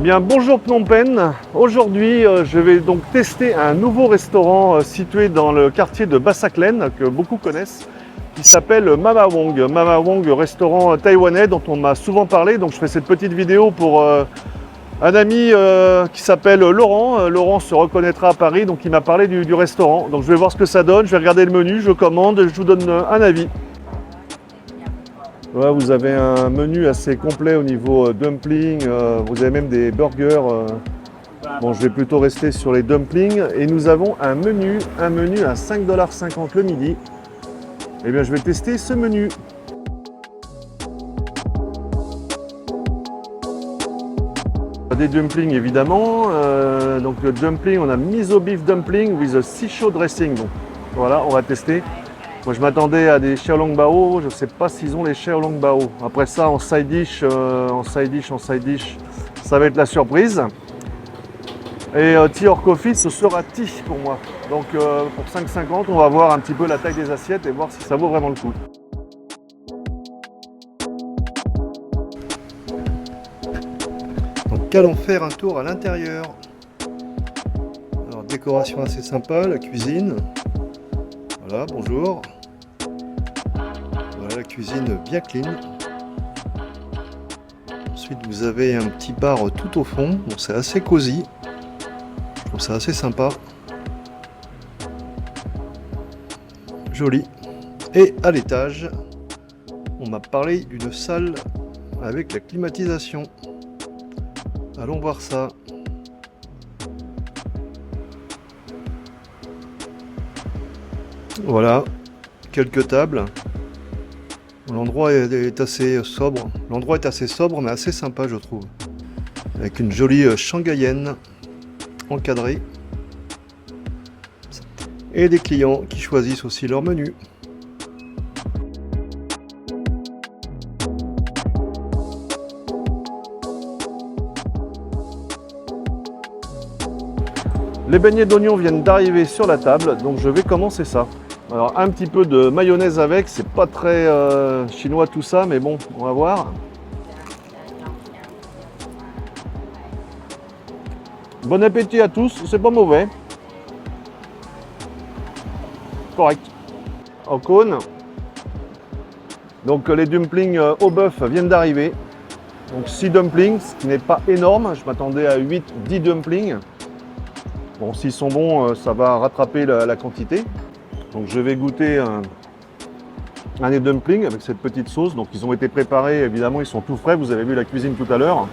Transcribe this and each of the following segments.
bien, bonjour Phnom Penh. Aujourd'hui, je vais donc tester un nouveau restaurant situé dans le quartier de Basaklen, que beaucoup connaissent, qui s'appelle Mama Wong. Mama Wong, restaurant taïwanais dont on m'a souvent parlé. Donc je fais cette petite vidéo pour un ami qui s'appelle Laurent. Laurent se reconnaîtra à Paris, donc il m'a parlé du restaurant. Donc je vais voir ce que ça donne, je vais regarder le menu, je commande, je vous donne un avis. Voilà, vous avez un menu assez complet au niveau dumpling, vous avez même des burgers. Bon, je vais plutôt rester sur les dumplings. Et nous avons un menu à 5,50 $ le midi. Eh bien, je vais tester ce menu. Des dumplings évidemment. Donc le dumpling, on a miso beef dumpling with a shisho dressing. Donc voilà, on va tester. Moi je m'attendais à des xiaolong bao, je ne sais pas s'ils ont les xiaolong bao. Après ça en side dish, ça va être la surprise. Et tea or coffee, ce sera tea pour moi. Donc pour 5,50 €, on va voir un petit peu la taille des assiettes et voir si ça vaut vraiment le coup. Donc allons faire un tour à l'intérieur. Alors décoration assez sympa, la cuisine. Voilà, bonjour. Voilà la cuisine bien clean. Ensuite vous avez un petit bar tout au fond, donc c'est assez cosy. Je trouve ça assez sympa. Joli. Et à l'étage, on m'a parlé d'une salle avec la climatisation. Allons voir ça. Voilà, quelques tables. L'endroit est assez sobre. L'endroit est assez sobre, mais assez sympa, je trouve. Avec une jolie shanghaïenne encadrée. Et des clients qui choisissent aussi leur menu. Les beignets d'oignon viennent d'arriver sur la table, donc je vais commencer ça. Alors un petit peu de mayonnaise avec, c'est pas très chinois tout ça, mais bon, on va voir. Bon appétit à tous, c'est pas mauvais. Correct. En cône. Donc les dumplings au bœuf viennent d'arriver. Donc 6 dumplings, ce qui n'est pas énorme, je m'attendais à 8-10 dumplings. Bon, s'ils sont bons, ça va rattraper la quantité. Donc je vais goûter un des dumplings avec cette petite sauce. Donc ils ont été préparés, évidemment, ils sont tout frais. Vous avez vu la cuisine tout à l'heure.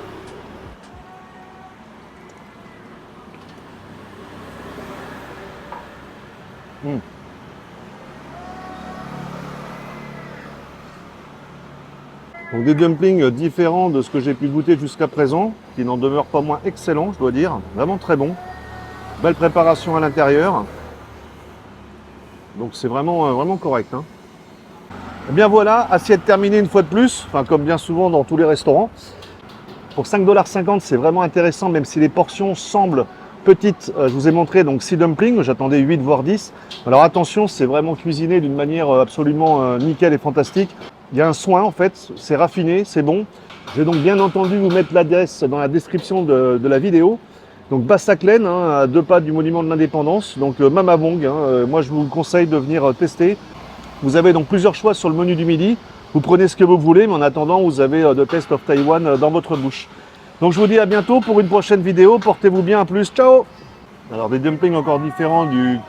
Donc des dumplings différents de ce que j'ai pu goûter jusqu'à présent, qui n'en demeurent pas moins excellents, je dois dire. Vraiment très bon. Belle préparation à l'intérieur. Donc c'est vraiment correct. Hein. Et bien voilà, assiette terminée une fois de plus, enfin comme bien souvent dans tous les restaurants. Pour 5,50 $, c'est vraiment intéressant, même si les portions semblent petites. Je vous ai montré donc 6 dumplings, j'attendais 8 voire 10. Alors attention, c'est vraiment cuisiné d'une manière absolument nickel et fantastique. Il y a un soin en fait, c'est raffiné, c'est bon. Je vais donc bien entendu vous mettre l'adresse dans la description de la vidéo. Donc Basaklen, hein, à 2 pas du monument de l'indépendance, donc Mama Wong, hein, moi je vous conseille de venir tester. Vous avez donc plusieurs choix sur le menu du midi, vous prenez ce que vous voulez, mais en attendant vous avez The Taste of Taiwan dans votre bouche. Donc je vous dis à bientôt pour une prochaine vidéo, portez-vous bien, à plus, ciao. Alors des dumplings encore différents du